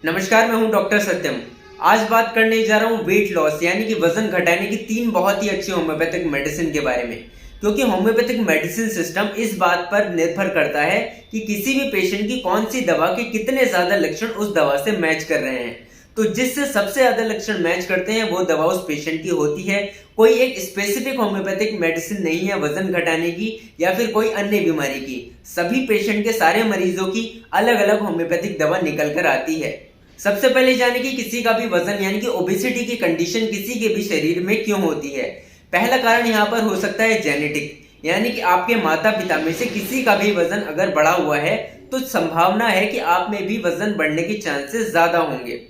नमस्कार, मैं हूं डॉक्टर सत्यम। आज बात करने जा रहा हूं वेट लॉस यानी कि वजन घटाने की 3 बहुत ही अच्छी होम्योपैथिक मेडिसिन के बारे में। क्योंकि होम्योपैथिक मेडिसिन सिस्टम इस बात पर निर्भर करता है कि किसी भी पेशेंट की कौन सी दवा के कितने ज्यादा लक्षण उस दवा से मैच कर रहे हैं। तो जिससे सबसे ज्यादा लक्षण मैच करते हैं वो दवा उस पेशेंट की होती है। कोई एक स्पेसिफिक होम्योपैथिक मेडिसिन नहीं है वजन घटाने की या फिर कोई अन्य बीमारी की। सभी पेशेंट के सारे मरीजों की अलग अलग होम्योपैथिक दवा निकल कर आती है। सबसे पहले जाने कि किसी का भी वजन यानी कि ओबेसिटी की कंडीशन किसी के भी शरीर में क्यों होती है। पहला कारण यहाँ पर हो सकता है जेनेटिक, यानी कि आपके माता पिता में से किसी का भी वजन अगर बढ़ा हुआ है तो संभावना है कि आप में भी वजन बढ़ने के चांसेस ज्यादा होंगे।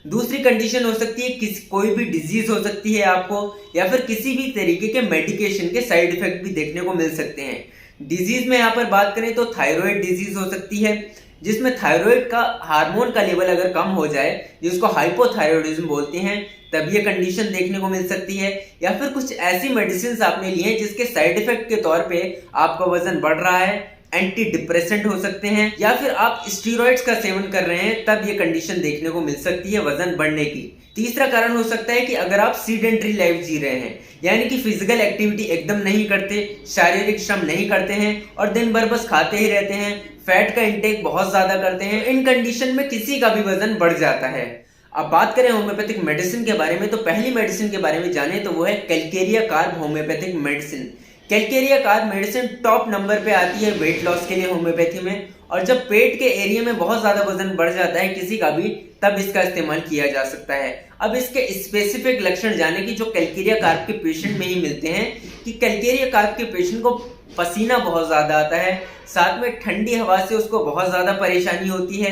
दूसरी कंडीशन हो सकती है कोई भी डिजीज हो सकती है आपको, या फिर किसी भी तरीके के मेडिकेशन के साइड इफेक्ट भी देखने को मिल सकते हैं। डिजीज में यहाँ पर बात करें तो थायराइड डिजीज हो सकती है, जिसमें थायराइड का हार्मोन का लेवल अगर कम हो जाए, जिसको हाइपोथायराइडिज्म बोलते हैं, तब ये कंडीशन देखने को मिल सकती है। या फिर कुछ ऐसी मेडिसिन आपने ली है जिसके साइड इफेक्ट के तौर पे आपका वजन बढ़ रहा है। एंटी डिप्रेसेंट हो सकते हैं, या फिर आप स्टीरॉइड्स का सेवन कर रहे हैं, तब ये कंडीशन देखने को मिल सकती है वजन बढ़ने की। तीसरा कारण हो सकता है कि अगर आप सीडेंटरी लाइफ जी रहे हैं, यानी कि फिजिकल एक्टिविटी एकदम नहीं करते, शारीरिक श्रम नहीं करते हैं और दिन भर बस खाते ही रहते हैं, फैट का इंटेक बहुत ज्यादा करते हैं, इन कंडीशन में किसी का भी वजन बढ़ जाता है। अब बात करें होम्योपैथिक मेडिसिन के बारे में, तो पहली मेडिसिन के बारे में जाने तो वो है Calcarea carb homeopathic medicine. Calcarea carb medicine top number पे आती है वेट लॉस के लिए होम्योपैथी में। और जब पेट के एरिया में बहुत ज्यादा वजन बढ़ जाता है किसी का भी, तब इसका इस्तेमाल किया जा सकता है। अब इसके स्पेसिफिक लक्षण जाने की जो कैलकेरिया कार्ब के पेशेंट में ही मिलते हैं कि कैलकेरिया कार्ब के पेशेंट को पसीना बहुत ज्यादा आता है, साथ में ठंडी हवा से उसको बहुत ज्यादा परेशानी होती है,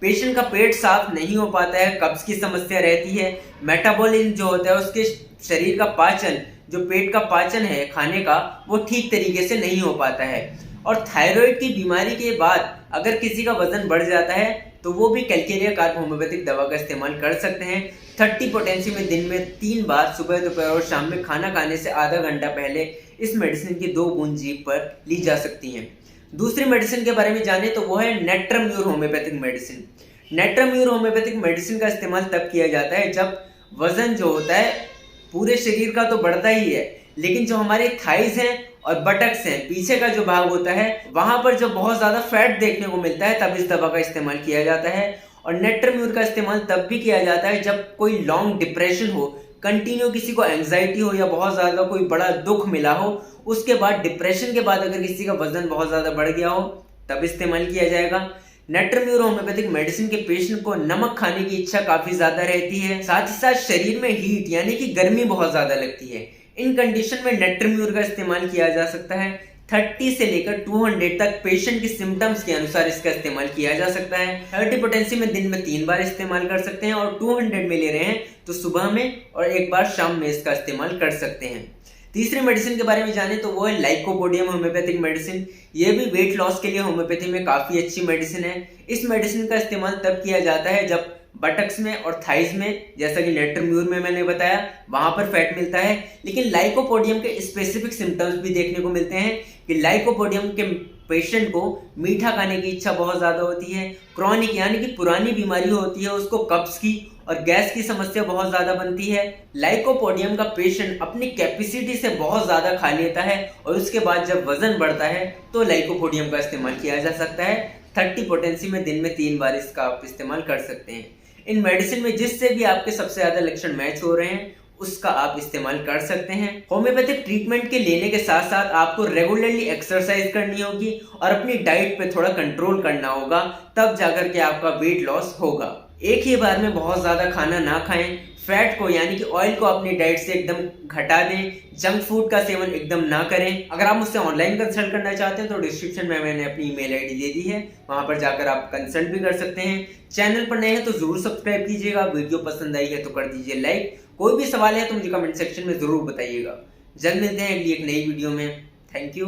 पेशेंट का पेट साफ नहीं हो पाता है, कब्ज की समस्या रहती है, मेटाबॉलिज्म जो होता है उसके शरीर का पाचन, जो पेट का पाचन है खाने का, वो ठीक तरीके से नहीं हो पाता है। और थायराइड की बीमारी के बाद अगर किसी का वजन बढ़ जाता है तो वो भी कैलकेरिया कार्ब होम्योपैथिक दवा का इस्तेमाल कर सकते हैं। 30 पोटेंसी में दिन में 3 बार सुबह, दोपहर और शाम में खाना खाने से आधा घंटा पहले इस मेडिसिन की 2 बूंद जीभ पर ली जा सकती हैं। दूसरी मेडिसिन के बारे में जाने तो वो है natrum mur homeopathic medicine. Natrum mur homeopathic medicine का इस्तेमाल तब किया जाता है जब वजन जो होता है पूरे शरीर का तो बढ़ता ही है, लेकिन जो हमारे थाइज हैं और बटक्स हैं, पीछे का जो भाग होता है, वहां पर जब बहुत ज्यादा फैट देखने को मिलता है तब इस दवा का इस्तेमाल किया जाता है। और नेट्रम्यूर का इस्तेमाल तब भी किया जाता है जब कोई लॉन्ग डिप्रेशन हो, कंटिन्यू किसी को एंग्जाइटी हो, या बहुत ज्यादा कोई बड़ा दुख मिला हो, उसके बाद डिप्रेशन के बाद अगर किसी का वजन बहुत ज्यादा बढ़ गया हो, तब इस्तेमाल किया जाएगा। नेट्रम्यूर होम्योपैथिक मेडिसिन के पेशेंट को नमक खाने की इच्छा काफी ज्यादा रहती है, साथ ही साथ शरीर में हीट यानी कि गर्मी बहुत ज्यादा लगती है। इन कंडीशन में नेट्रम्यूर का इस्तेमाल किया जा सकता है। 30 से लेकर 200 तक पेशेंट के सिम्टम्स के अनुसार इसका इस्तेमाल किया जा सकता है। 30 पोटेंसी में दिन में 3 बार इस्तेमाल कर सकते हैं, और 200 में ले रहे हैं तो सुबह में और 1 बार शाम में इसका इस्तेमाल कर सकते हैं। तीसरी मेडिसिन के बारे में जाने तो वो है लाइकोपोडियम होम्योपैथिक मेडिसिन। ये भी वेट लॉस के लिए होम्योपैथी में काफी अच्छी मेडिसिन है। इस मेडिसिन का इस्तेमाल तब किया जाता है जब बटक्स में और थाइज में, जैसा कि नेट्रम्यूर में मैंने बताया, वहां पर फैट मिलता है। लेकिन लाइकोपोडियम के स्पेसिफिक सिम्टम्स भी देखने को मिलते हैं कि लाइकोपोडियम के पेशेंट को मीठा खाने की इच्छा बहुत ज्यादा होती है, क्रॉनिक यानी कि पुरानी बीमारी होती है, उसको कब्ज की और गैस की समस्या बहुत ज्यादा बनती है। लाइकोपोडियम का पेशेंट अपनी कैपेसिटी से बहुत ज्यादा खा लेता है, और उसके बाद जब वजन बढ़ता है तो लाइकोपोडियम का इस्तेमाल किया जा सकता है। 30 पोटेंसी में दिन में 3 बार इसका आप इस्तेमाल कर सकते हैं। इन मेडिसिन में जिससे भी आपके सबसे ज्यादा लक्षण मैच हो रहे हैं उसका आप इस्तेमाल कर सकते हैं। होम्योपैथिक ट्रीटमेंट के लेने के साथ साथ आपको रेगुलरली एक्सरसाइज करनी होगी और अपनी डाइट पे थोड़ा कंट्रोल करना होगा, तब जाकर के आपका वेट लॉस होगा। एक ही बार में बहुत ज्यादा खाना ना खाएं, फैट को यानी कि ऑयल को अपनी डाइट से एकदम घटा दें, जंक फूड का सेवन एकदम ना करें। अगर आप मुझसे ऑनलाइन कंसल्ट करना चाहते हैं तो डिस्क्रिप्शन में मैंने अपनी ईमेल आईडी दे दी है, वहां पर जाकर आप कंसल्ट भी कर सकते हैं। चैनल पर नए हैं तो जरूर सब्सक्राइब कीजिएगा, वीडियो पसंद आई है तो कर दीजिए लाइक। कोई भी सवाल है तो मुझे कमेंट सेक्शन में जरूर बताइएगा। जल्द मिलते हैं अगली एक नई वीडियो में। Thank you.